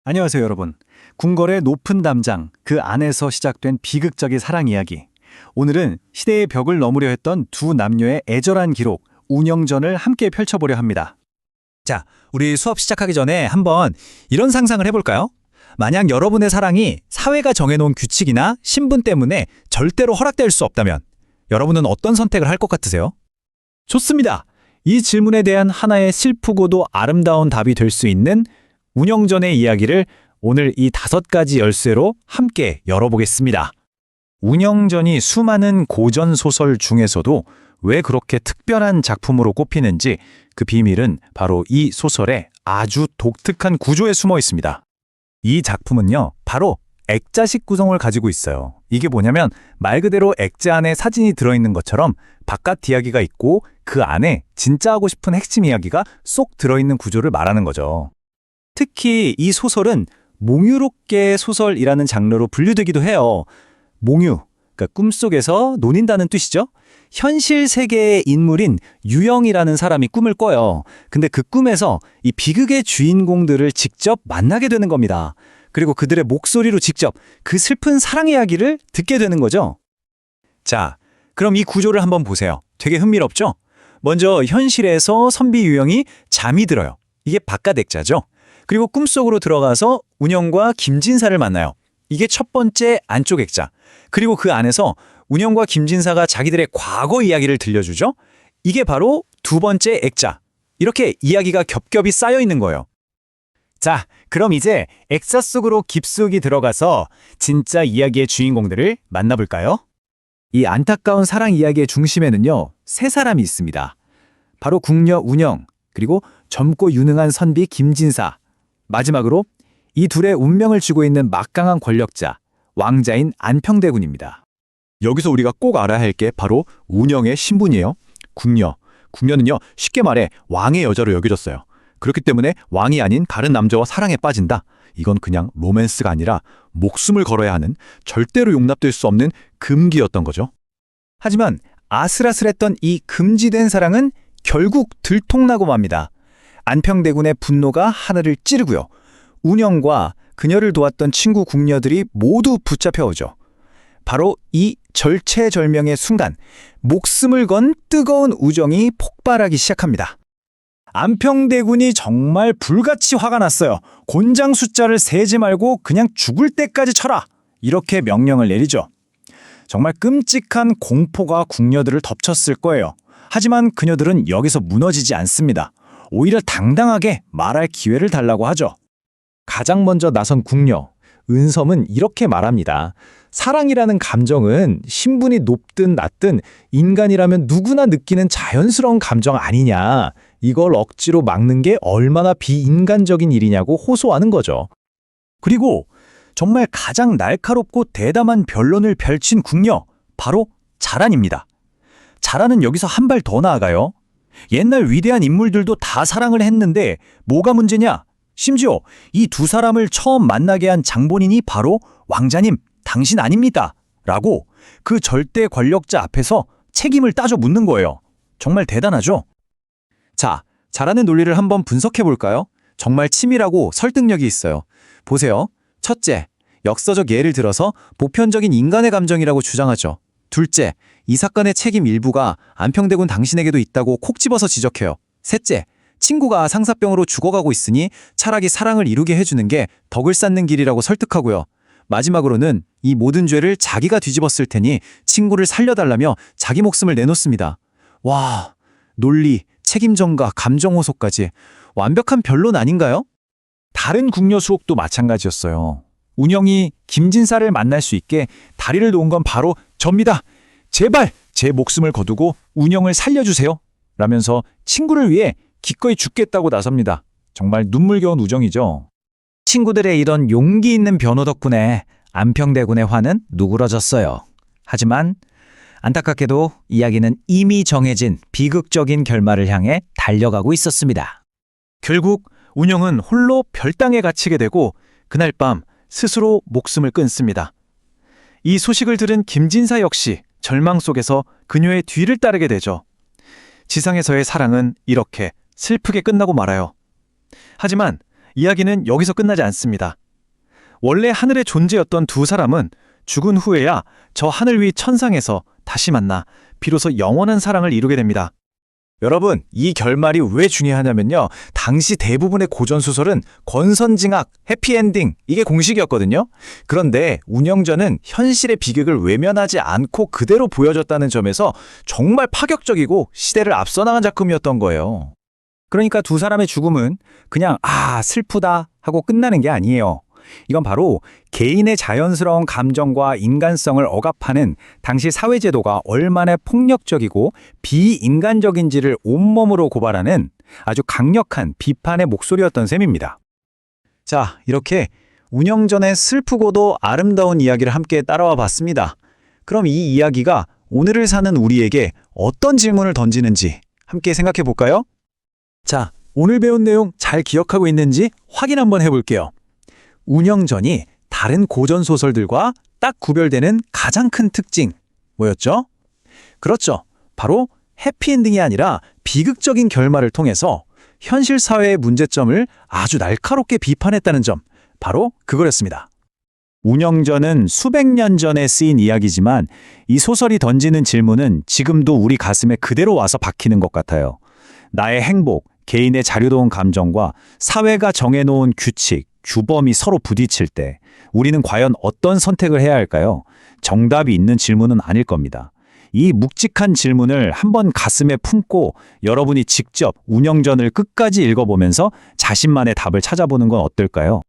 안녕하세요, 여러분. 궁궐의 높은 담장, 그 안에서 시작된 비극적인 사랑 이야기. 오늘은 시대의 벽을 넘으려 했던 두 남녀의 애절한 기록, 운영전을 함께 펼쳐보려 합니다. 자, 우리 수업 시작하기 전에 한번 이런 상상을 해볼까요? 만약 여러분의 사랑이 사회가 정해놓은 규칙이나 신분 때문에 절대로 허락될 수 없다면 여러분은 어떤 선택을 할 것 같으세요? 좋습니다. 이 질문에 대한 하나의 슬프고도 아름다운 답이 될 수 있는 운영전의 이야기를 오늘 이 5가지 열쇠로 함께 열어보겠습니다. 운영전이 수많은 고전 소설 중에서도 왜 그렇게 특별한 작품으로 꼽히는지 그 비밀은 바로 이 소설의 아주 독특한 구조에 숨어 있습니다. 이 작품은요, 바로 액자식 구성을 가지고 있어요. 이게 뭐냐면 말 그대로 액자 안에 사진이 들어있는 것처럼 바깥 이야기가 있고 그 안에 진짜 하고 싶은 핵심 이야기가 쏙 들어있는 구조를 말하는 거죠. 특히 이 소설은 몽유롭게 소설이라는 장르로 분류되기도 해요. 몽유, 그러니까 꿈속에서 논인다는 뜻이죠. 현실 세계의 인물인 유영이라는 사람이 꿈을 꿔요. 근데 그 꿈에서 이 비극의 주인공들을 직접 만나게 되는 겁니다. 그리고 그들의 목소리로 직접 그 슬픈 사랑 이야기를 듣게 되는 거죠. 자, 그럼 이 구조를 한번 보세요. 되게 흥미롭죠? 먼저 현실에서 선비 유영이 잠이 들어요. 이게 바깥 액자죠. 그리고 꿈속으로 들어가서 운영과 김진사를 만나요. 이게 첫 번째 안쪽 액자. 그리고 그 안에서 운영과 김진사가 자기들의 과거 이야기를 들려주죠. 이게 바로 두 번째 액자. 이렇게 이야기가 겹겹이 쌓여 있는 거예요. 자, 그럼 이제 액자 속으로 깊숙이 들어가서 진짜 이야기의 주인공들을 만나볼까요? 이 안타까운 사랑 이야기의 중심에는요, 세 사람이 있습니다. 바로 궁녀 운영, 그리고 젊고 유능한 선비 김진사, 마지막으로 이 둘의 운명을 쥐고 있는 막강한 권력자, 왕자인 안평대군입니다. 여기서 우리가 꼭 알아야 할 게 바로 운영의 신분이에요. 궁녀. 궁녀는요, 쉽게 말해 왕의 여자로 여겨졌어요. 그렇기 때문에 왕이 아닌 다른 남자와 사랑에 빠진다. 이건 그냥 로맨스가 아니라 목숨을 걸어야 하는 절대로 용납될 수 없는 금기였던 거죠. 하지만 아슬아슬했던 이 금지된 사랑은 결국 들통나고 맙니다. 안평대군의 분노가 하늘을 찌르고요. 운영과 그녀를 도왔던 친구 궁녀들이 모두 붙잡혀오죠. 바로 이 절체절명의 순간, 목숨을 건 뜨거운 우정이 폭발하기 시작합니다. 안평대군이 정말 불같이 화가 났어요. 곤장 숫자를 세지 말고 그냥 죽을 때까지 쳐라! 이렇게 명령을 내리죠. 정말 끔찍한 공포가 궁녀들을 덮쳤을 거예요. 하지만 그녀들은 여기서 무너지지 않습니다. 오히려 당당하게 말할 기회를 달라고 하죠. 가장 먼저 나선 궁녀, 은섬은 이렇게 말합니다. 사랑이라는 감정은 신분이 높든 낮든 인간이라면 누구나 느끼는 자연스러운 감정 아니냐. 이걸 억지로 막는 게 얼마나 비인간적인 일이냐고 호소하는 거죠. 그리고 정말 가장 날카롭고 대담한 변론을 펼친 궁녀, 바로 자란입니다. 자란은 여기서 한 발 더 나아가요. 옛날 위대한 인물들도 다 사랑을 했는데 뭐가 문제냐? 심지어 이 두 사람을 처음 만나게 한 장본인이 바로 왕자님, 당신 아닙니다. 라고 그 절대 권력자 앞에서 책임을 따져 묻는 거예요. 정말 대단하죠? 자, 자라는 논리를 한번 분석해 볼까요? 정말 치밀하고 설득력이 있어요. 보세요. 첫째, 역사적 예를 들어서 보편적인 인간의 감정이라고 주장하죠. 둘째, 이 사건의 책임 일부가 안평대군 당신에게도 있다고 콕 집어서 지적해요. 셋째, 친구가 상사병으로 죽어가고 있으니 차라리 사랑을 이루게 해주는 게 덕을 쌓는 길이라고 설득하고요. 마지막으로는 이 모든 죄를 자기가 뒤집었을 테니 친구를 살려달라며 자기 목숨을 내놓습니다. 와, 논리, 책임 전가, 감정 호소까지 완벽한 변론 아닌가요? 다른 궁녀 수옥도 마찬가지였어요. 운영이 김진사를 만날 수 있게 다리를 놓은 건 바로 접니다. 제발 제 목숨을 거두고 운영을 살려주세요. 라면서 친구를 위해 기꺼이 죽겠다고 나섭니다. 정말 눈물겨운 우정이죠. 친구들의 이런 용기 있는 변호 덕분에 안평대군의 화는 누그러졌어요. 하지만 안타깝게도 이야기는 이미 정해진 비극적인 결말을 향해 달려가고 있었습니다. 결국 운영은 홀로 별당에 갇히게 되고 그날 밤 스스로 목숨을 끊습니다. 이 소식을 들은 김진사 역시 절망 속에서 그녀의 뒤를 따르게 되죠. 지상에서의 사랑은 이렇게 슬프게 끝나고 말아요. 하지만 이야기는 여기서 끝나지 않습니다. 원래 하늘의 존재였던 두 사람은 죽은 후에야 저 하늘 위 천상에서 다시 만나 비로소 영원한 사랑을 이루게 됩니다. 여러분, 이 결말이 왜 중요하냐면요. 당시 대부분의 고전소설은 권선징악, 해피엔딩, 이게 공식이었거든요. 그런데 운영전은 현실의 비극을 외면하지 않고 그대로 보여줬다는 점에서 정말 파격적이고 시대를 앞서 나간 작품이었던 거예요. 그러니까 두 사람의 죽음은 그냥 슬프다 하고 끝나는 게 아니에요. 이건 바로 개인의 자연스러운 감정과 인간성을 억압하는 당시 사회제도가 얼마나 폭력적이고 비인간적인지를 온몸으로 고발하는 아주 강력한 비판의 목소리였던 셈입니다. 자, 이렇게 운영전의 슬프고도 아름다운 이야기를 함께 따라와 봤습니다. 그럼 이 이야기가 오늘을 사는 우리에게 어떤 질문을 던지는지 함께 생각해 볼까요? 자, 오늘 배운 내용 잘 기억하고 있는지 확인 한번 해볼게요. 운영전이 다른 고전 소설들과 딱 구별되는 가장 큰 특징 뭐였죠? 그렇죠. 바로 해피엔딩이 아니라 비극적인 결말을 통해서 현실 사회의 문제점을 아주 날카롭게 비판했다는 점, 바로 그거였습니다. 운영전은 수백 년 전에 쓰인 이야기지만 이 소설이 던지는 질문은 지금도 우리 가슴에 그대로 와서 박히는 것 같아요. 나의 행복, 개인의 자유로운 감정과 사회가 정해놓은 규칙, 규범이 서로 부딪힐 때 우리는 과연 어떤 선택을 해야 할까요? 정답이 있는 질문은 아닐 겁니다. 이 묵직한 질문을 한번 가슴에 품고 여러분이 직접 운영전을 끝까지 읽어보면서 자신만의 답을 찾아보는 건 어떨까요?